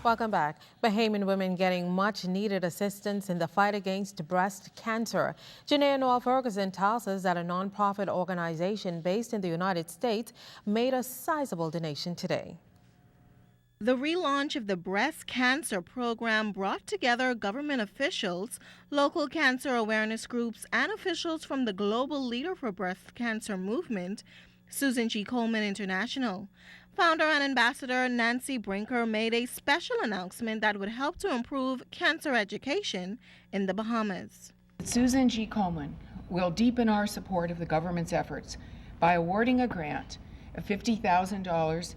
Welcome back. Bahamian women getting much needed assistance in the fight against breast cancer. Janae Noel Ferguson tells us that a nonprofit organization based in the United States made a sizable donation today. The relaunch of the breast cancer program brought together government officials, local cancer awareness groups, and officials from the global leader for breast cancer movement, Susan G. Komen International. Founder and ambassador Nancy Brinker made a special announcement that would help to improve cancer education in the Bahamas. Susan G. Komen will deepen our support of the government's efforts by awarding a grant of $50,000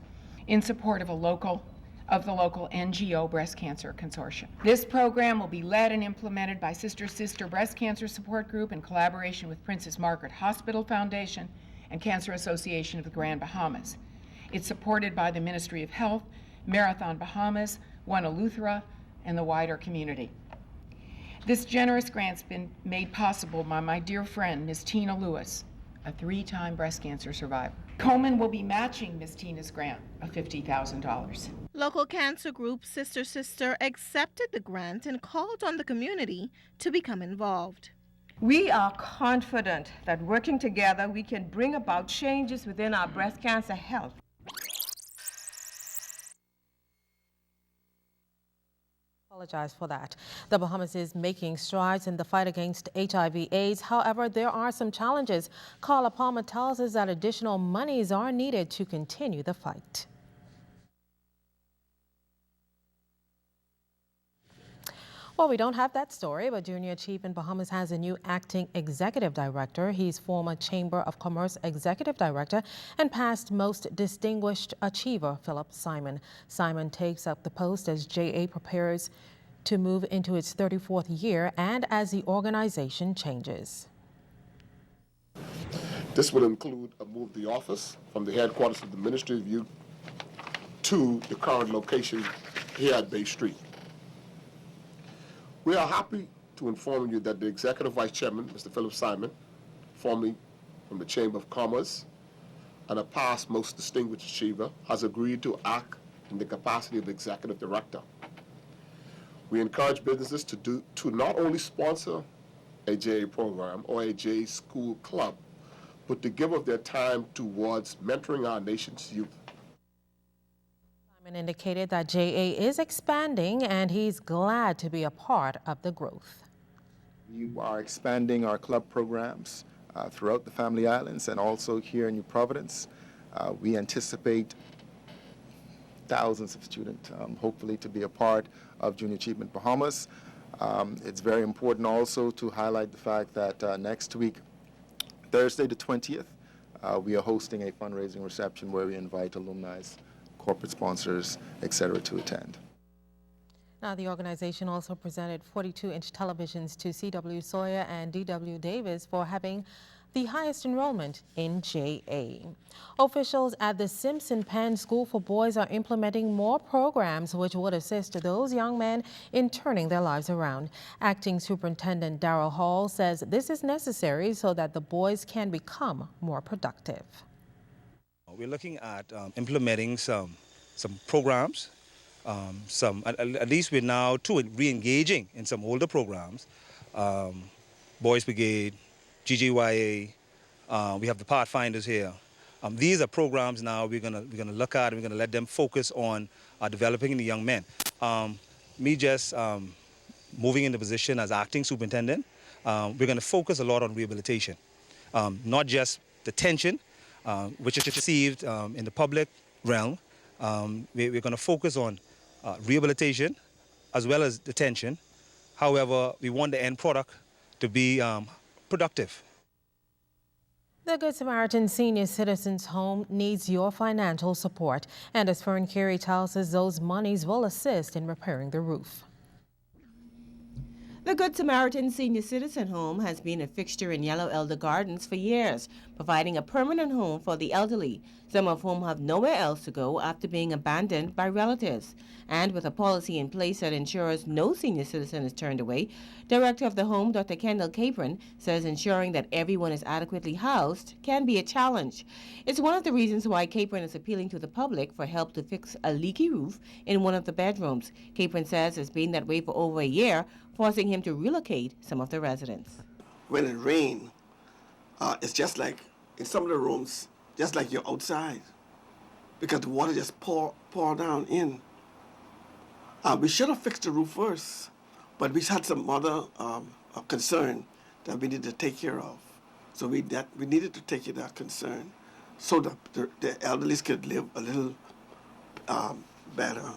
in support of the local NGO Breast Cancer Consortium. This program will be led and implemented by Sister Breast Cancer Support Group in collaboration with Princess Margaret Hospital Foundation and Cancer Association of the Grand Bahamas. It's supported by the Ministry of Health, Marathon Bahamas, One Eleuthera, and the wider community. This generous grant's been made possible by my dear friend, Ms. Tina Lewis, a 3-time breast cancer survivor. Komen will be matching Ms. Tina's grant of $50,000. Local cancer group Sister accepted the grant and called on the community to become involved. We are confident that working together we can bring about changes within our breast cancer health. Apologize for that. The Bahamas is making strides in the fight against HIV/AIDS. However, there are some challenges. Carla Palmer tells us that additional monies are needed to continue the fight. Well, we don't have that story, but Junior Chief in Bahamas has a new acting executive director. He's former Chamber of Commerce executive director and past most distinguished achiever, Philip Simon. Simon takes up the post as JA prepares to move into its 34th year and as the organization changes. This will include a move of the office from the headquarters of the Ministry of Youth to the current location here at Bay Street. We are happy to inform you that the Executive Vice Chairman, Mr. Philip Simon, formerly from the Chamber of Commerce and a past most distinguished achiever, has agreed to act in the capacity of Executive Director. We encourage businesses to not only sponsor a JA program or a JA school club, but to give of their time towards mentoring our nation's youth. Simon indicated that JA is expanding and he's glad to be a part of the growth. We are expanding our club programs throughout the Family Islands and also here in New Providence. We anticipate thousands of students, hopefully, to be a part of Junior Achievement Bahamas. It's very important also to highlight the fact that next week, Thursday the 20th, we are hosting a fundraising reception where we invite alumni, corporate sponsors, etc. to attend. Now, the organization also presented 42-inch televisions to C.W. Sawyer and D.W. Davis for having the highest enrollment in JA. Officials at the Simpson Penn School for Boys are implementing more programs which would assist those young men in turning their lives around. Acting Superintendent Darrell Hall says this is necessary so that the boys can become more productive. We're looking at implementing some programs. At least we're now re-engaging in some older programs. Boys Brigade, GGYA, we have the Pathfinders here. These are programs now we're gonna look at and we're gonna let them focus on developing the young men. Me just moving in the position as acting superintendent, we're gonna focus a lot on rehabilitation, not just detention, which is received in the public realm. We're gonna focus on rehabilitation as well as detention. However, we want the end product to be productive. The Good Samaritan Senior Citizens Home needs your financial support, and as Fern Carey tells us, those monies will assist in repairing the roof. The Good Samaritan Senior Citizen Home has been a fixture in Yellow Elder Gardens for years, providing a permanent home for the elderly, some of whom have nowhere else to go after being abandoned by relatives. And with a policy in place that ensures no senior citizen is turned away, Director of the home, Dr. Kendall Capron, says ensuring that everyone is adequately housed can be a challenge. It's one of the reasons why Capron is appealing to the public for help to fix a leaky roof in one of the bedrooms. Capron says it's been that way for over a year, forcing him to relocate some of the residents. When it rains, it's just like in some of the rooms, just like you're outside, because the water just pour down in. We should have fixed the roof first, but we had some other concern that we needed to take care of. So we needed to take care of that concern so that the elderly could live a little better.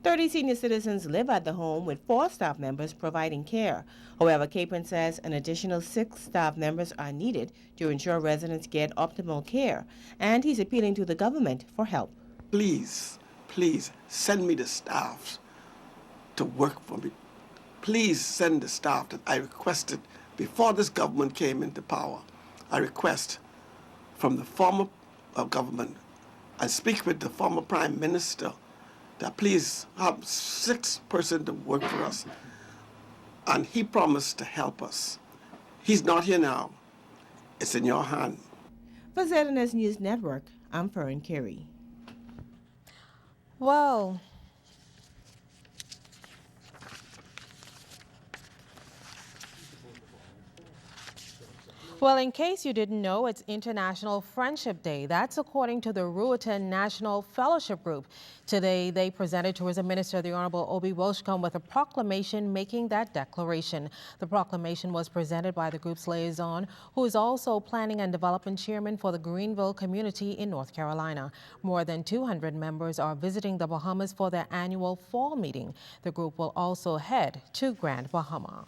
30 senior citizens live at the home with 4 staff members providing care. However, Capron says an additional 6 staff members are needed to ensure residents get optimal care, and he's appealing to the government for help. Please, please send me the staff to work for me. Please send the staff that I requested before this government came into power. I request from the former government, I speak with the former Prime Minister, that please have 6 persons to work for us. And he promised to help us. He's not here now. It's in your hand. For ZNS News Network, I'm Fern Carey. Well, in case you didn't know, it's International Friendship Day. That's according to the Ruatan National Fellowship Group. Today, they presented Tourism Minister, the Honorable Obi Welshcombe, with a proclamation making that declaration. The proclamation was presented by the group's liaison, who is also Planning and Development Chairman for the Greenville community in North Carolina. More than 200 members are visiting the Bahamas for their annual fall meeting. The group will also head to Grand Bahama.